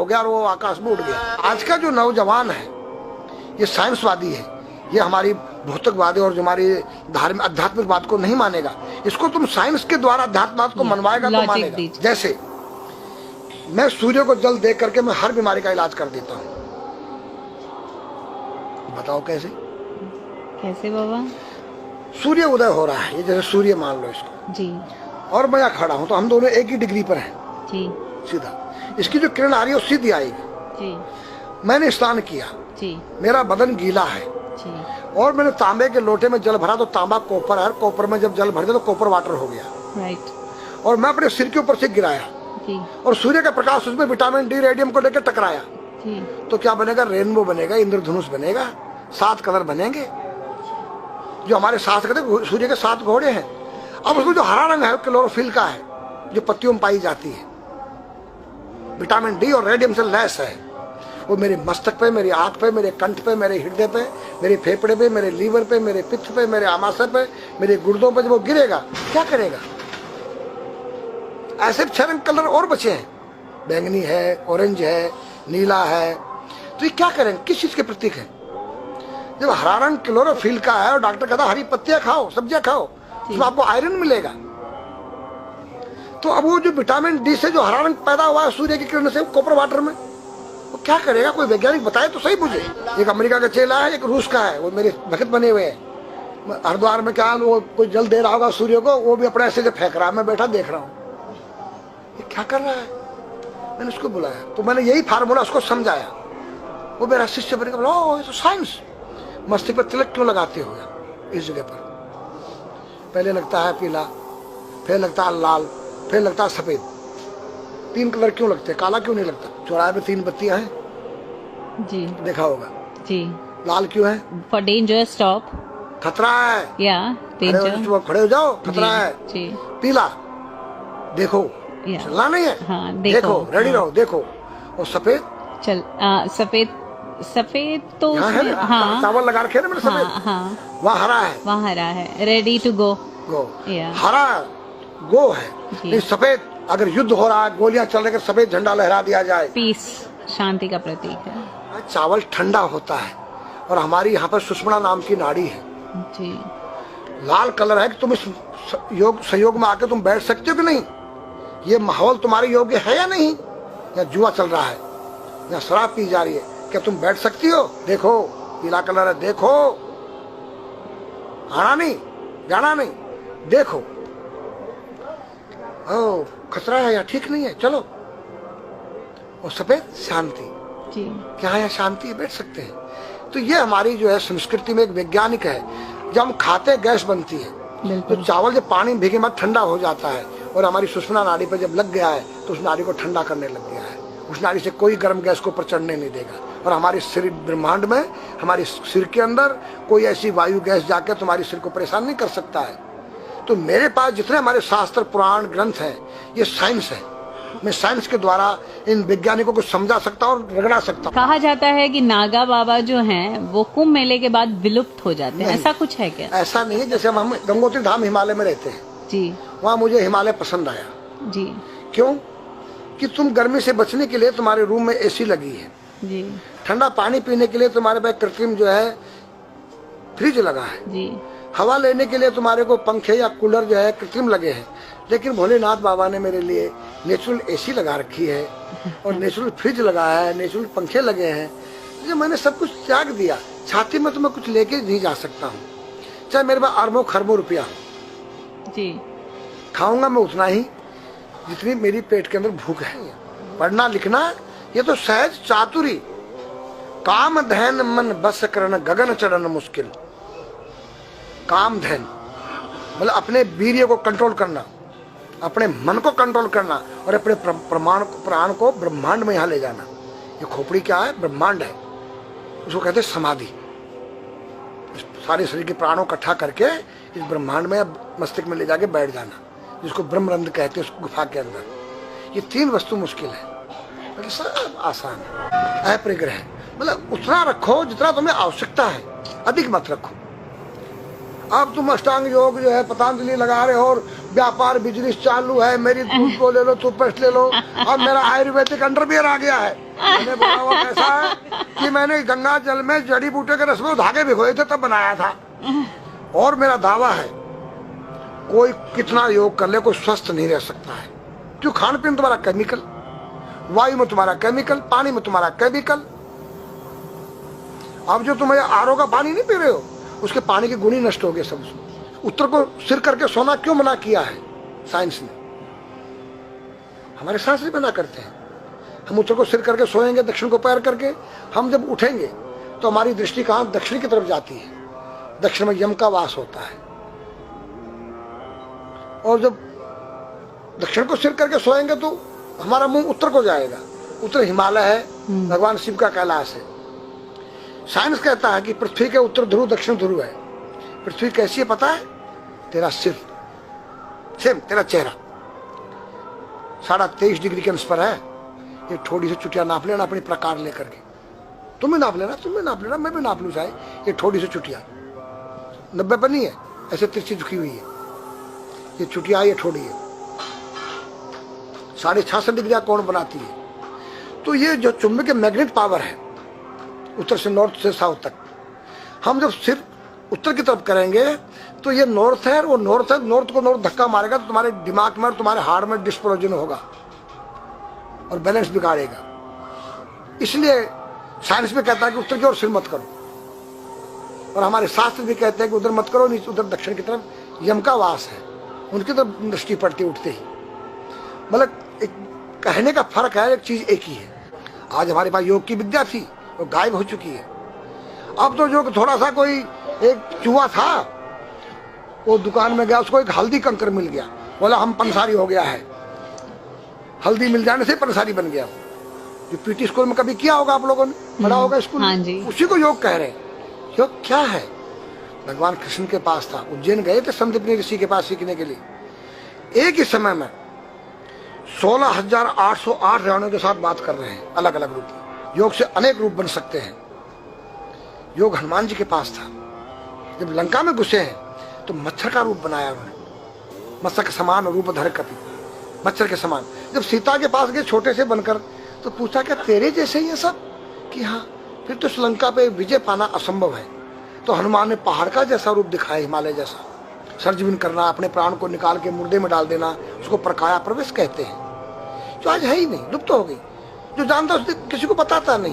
हो गया और वो आकाश में उड़ गया। आज का जो नौजवान है ये साइंसवादी है, ये हमारी भौतिकवादी और जो हमारी धार्मिक आध्यात्मिकवाद को नहीं मानेगा। इसको तुम साइंस के द्वारा अध्यात्मवाद को मनवाएगा तो मानेगा। जैसे मैं सूर्य को जल दे करके मैं हर बीमारी का इलाज कर देता हूँ। बताओ कैसे? कैसे बाबा? सूर्य उदय हो रहा है, ये जैसे सूर्य मान लो इसको जी, और मैं यहाँ खड़ा हूँ तो हम दोनों एक ही डिग्री पर हैं जी, सीधा। इसकी जो किरण आ रही है वो सीधी आएगी। जी, मैंने स्नान किया, जी, मेरा बदन गीला है जी, और मैंने तांबे के लोटे में जल भरा तो तांबा कॉपर है, कॉपर में जब जल भर दिया तो कॉपर वाटर हो गया। राइट। और मैं अपने सिर के ऊपर से गिराया जी, और सूर्य का प्रकाश उसमें विटामिन डी रेडियम को लेकर टकराया जी, तो क्या बनेगा? रेनबो बनेगा, इंद्रधनुष बनेगा, 7 कलर बनेंगे। जो हमारे 7 कहते सूर्य के 7 घोड़े हैं। अब उसमें जो हरा रंग है क्लोरोफिल का है, जो पत्तियों में पाई जाती है, विटामिन डी और रेडियम से लैस है। वो मेरे मस्तक पे, मेरी आंख पे, मेरे कंठ पे, मेरे हृदय पे, मेरे फेफड़े पे, मेरे लीवर पे, मेरे पित्त पे, मेरे आमाशय पे, मेरे गुर्दों पे जब वो गिरेगा क्या करेगा? ऐसे 6 रंग कलर और बचे हैं, बैंगनी है, ऑरेंज है, नीला है। तो ये क्या करेंगे? किस चीज के प्रतीक है? जब हरा रंग क्लोरोफिल का है और डॉक्टर कहता हरी पत्तियां खाओ, सब्जियां खाओ, उसमें आपको आयरन मिलेगा। तो अब वो जो विटामिन डी से जो हरा रंग पैदा हुआ है सूर्य की किरण से कॉपर वाटर में, वो क्या करेगा? कोई वैज्ञानिक बताए तो सही मुझे। एक अमेरिका का चेला है, एक रूस का है, वो मेरे भक्त बने हुए हैं। हरिद्वार में क्या वो कोई जल दे रहा होगा सूर्य को, वो भी अपने ऐसे से फेंक रहा है, मैं बैठा देख रहा हूँ ये क्या कर रहा है। मैंने उसको बुलाया तो मैंने यही फार्मूला उसको समझाया। वो मेरा शिष्य बनेगा, बोला ओ ये तो साइंस। मस्तिष्क पर तिलक क्यों लगाते हो इस जगह पर? पहले लगता है पीला, फिर लगता है लाल, फिर लगता है सफेद। 3 कलर क्यों लगते हैं? काला क्यों नहीं लगता? चौराहे पे 3 बत्तियां हैं, जी देखा होगा। जी। लाल क्यों है? फॉर डेंजर स्टॉप, खतरा है। या डेंजर, खड़े हो जाओ, खतरा है। जी। पीला देखो, चलना नहीं है। हाँ, देखो, रेडी रहो, देखो। और सफेद सफेद, सफेद तो हाँ, चावल लगा रखे ना मैंने सफेद। हाँ, वहाँ हरा है, वहाँ हरा है, रेडी टू गो। हरा गो है, नहीं सफेद। अगर युद्ध हो रहा है, गोलियां चल रही है, सफेद झंडा लहरा दिया जाए, पीस, शांति का प्रतीक है। चावल ठंडा होता है और हमारी यहाँ पर सुषुम्ना नाम की नाड़ी है जी। लाल कलर है कि तुम इस योग सहयोग में आके तुम बैठ सकते हो कि नहीं? ये माहौल तुम्हारे योग्य है या नहीं? या जुआ चल रहा है, या शराब पी जा रही है, क्या तुम बैठ सकती हो? देखो पीला कलर है, देखो, आना नहीं, जाना नहीं, देखो। ओ खतरा है या ठीक नहीं है, चलो। और सफेद शांति जी, क्या है? शांति है, बैठ सकते हैं। तो ये हमारी जो है संस्कृति में एक वैज्ञानिक है। जब हम खाते गैस बनती है, तो चावल जब पानी में भीगे मत ठंडा हो जाता है और हमारी सुषुम्ना नाड़ी पर जब लग गया है तो उस नाड़ी को ठंडा करने लग गया है। उस नाड़ी से कोई गर्म गैस को ऊपर चढ़ने नहीं देगा। और हमारे सिर ब्रह्मांड में, हमारे सिर के अंदर कोई ऐसी वायु गैस जाकर तुम्हारे सिर को परेशान नहीं कर सकता है। तो मेरे पास जितने हमारे शास्त्र पुराण ग्रंथ हैं, ये साइंस है। मैं साइंस के द्वारा इन वैज्ञानिकों को समझा सकता हूँ और रगड़ा सकता हूँ। कहा जाता है कि नागा बाबा जो हैं वो कुंभ मेले के बाद विलुप्त हो जाते हैं, ऐसा कुछ है क्या? ऐसा नहीं है। जैसे हम गंगोत्री धाम हिमालय में रहते हैं जी, वहाँ मुझे हिमालय पसंद आया जी। क्यों? कि तुम गर्मी से बचने के लिए तुम्हारे रूम में एसी लगी है जी, ठंडा पानी पीने के लिए तुम्हारे पास कृत्रिम जो है फ्रिज लगा है जी, हवा लेने के लिए तुम्हारे को पंखे या कूलर जो है कृत्रिम लगे हैं। लेकिन भोलेनाथ बाबा ने मेरे लिए नेचुरल एसी लगा रखी है और नेचुरल फ्रिज लगाया है, नेचुरल पंखे लगे हैं। जो मैंने सब कुछ त्याग दिया। छाती में तो मैं कुछ लेके नहीं जा सकता हूँ, चाहे मेरे पास अरबों खरबों रुपया जी, खाऊंगा मैं उतना ही जितनी मेरी पेट के अंदर भूख है। पढ़ना लिखना ये तो सहज चातुरी, काम धैन मन बस करन गगन चढ़न मुश्किल। काम धैन मतलब अपने वीर्य को कंट्रोल करना, अपने मन को कंट्रोल करना और अपने प्राण को ब्रह्मांड में यहाँ ले जाना। ये खोपड़ी क्या है? ब्रह्मांड है, उसको कहते हैं समाधि। सारे शरीर के प्राणों इकट्ठा करके इस ब्रह्मांड में मस्तिष्क में ले जाके बैठ जाना, जिसको ब्रह्मरंध्र कहते हैं, उस गुफा के अंदर। ये 3 वस्तु मुश्किल है, सब आसान है। अपरिग्रह मतलब उतना रखो जितना तुम्हें आवश्यकता है, अधिक मत रखो। अब तुम अष्टांग योग जो है पतंजलि लगा रहे हो और व्यापार बिजनेस चालू है, मेरी दूध को ले लो, टूथपेस्ट ले लो, और मेरा आयुर्वेदिक अंडरवियर आ गया है, मैंने बोला वो कैसा है कि मैंने गंगा जल में जड़ी बूटे के रस में धागे भिगोए थे तब बनाया था। और मेरा दावा है कोई कितना योग कर ले कोई स्वस्थ नहीं रह सकता है, क्यों? खान पीन तुम्हारा केमिकल, वायु में तुम्हारा केमिकल, पानी में तुम्हारा केमिकल। अब जो तुम आरओ का पानी नहीं पी रहे हो उसके पानी के गुण ही नष्ट हो गए सब। उत्तर को सिर करके सोना क्यों मना किया है साइंस ने? हमारे शास्त्र मना करते हैं। हम उत्तर को सिर करके सोएंगे, दक्षिण को पैर करके। हम जब उठेंगे तो हमारी दृष्टि कहां? दक्षिण की तरफ जाती है। दक्षिण में यम का वास होता है। और जब दक्षिण को सिर करके सोएंगे तो हमारा मुंह उत्तर को जाएगा। उत्तर हिमालय है, भगवान शिव का कैलाश है। साइंस कहता है कि पृथ्वी के उत्तर ध्रुव दक्षिण ध्रुव है। पृथ्वी कैसी है पता है? तेरा सिर, सेम तेरा चेहरा 23.5 डिग्री के अंश पर है। ये थोड़ी सी चुटिया नाप लेना अपनी प्रकार लेकर के। तुम भी नाप लेना, तुम भी नाप लेना, मैं भी नाप लूँ चाहे। ये थोड़ी सी चुटिया 90 पर नहीं है, ऐसे तिरछी झुकी हुई है। ये चुटिया ये थोड़ी है 66.5 डिग्री कोण बनाती है। तो ये जो चुंबकीय मैग्नेट पावर है उत्तर से नॉर्थ से साउथ तक, हम जब सिर उत्तर की तरफ करेंगे तो ये नॉर्थ है, वो नॉर्थ है। नॉर्थ को नॉर्थ धक्का मारेगा तो तुम्हारे दिमाग में और तुम्हारे हार्ट में डिस्प्रोजन होगा और बैलेंस बिगाड़ेगा। इसलिए साइंस भी कहता है कि उत्तर की ओर सिर मत करो, और हमारे शास्त्र भी कहते हैं कि उधर मत करो, नीचे उधर दक्षिण की तरफ यम का वास है, उनकी तरफ दृष्टि पड़ती उठते ही। मतलब एक कहने का फर्क है, एक चीज एक ही है। आज हमारे पास योग की विद्या थी वो गायब हो चुकी है। अब तो जो थोड़ा सा कोई एक चूहा था वो दुकान में गया, उसको एक हल्दी कंकर मिल गया, बोला हम पंसारी हो गया है। हल्दी मिल जाने से पंसारी बन गया। जो पीटी स्कूल में कभी किया होगा आप लोगों ने, पढ़ा होगा स्कूल में, उसी को योग कह रहे हैं। योग क्या है? भगवान कृष्ण के पास था, उज्जैन गए थे संदीपनी ऋषि के पास सीखने के लिए। एक ही समय में 16,808 रानियों के साथ बात कर रहे हैं, अलग अलग रूप में। योग से अनेक रूप बन सकते हैं। योग हनुमान जी के पास था। जब लंका में घुसे हैं तो मच्छर का रूप बनाया उन्होंने, मत्स्य के समान रूप धर कपि, मच्छर के समान। जब सीता के पास गए छोटे से बनकर तो पूछा क्या तेरे जैसे ही है सब? कि हाँ। फिर तो श्रीलंका पे विजय पाना असंभव है। तो हनुमान ने पहाड़ का जैसा रूप दिखाया, हिमालय जैसा। सर्जविन करना, अपने प्राण को निकाल के मुर्दे में डाल देना, उसको प्रकाया प्रवेश कहते हैं। जो आज है ही नहीं, लुप्त हो गई। जो जानता उसने किसी को बताता नहीं।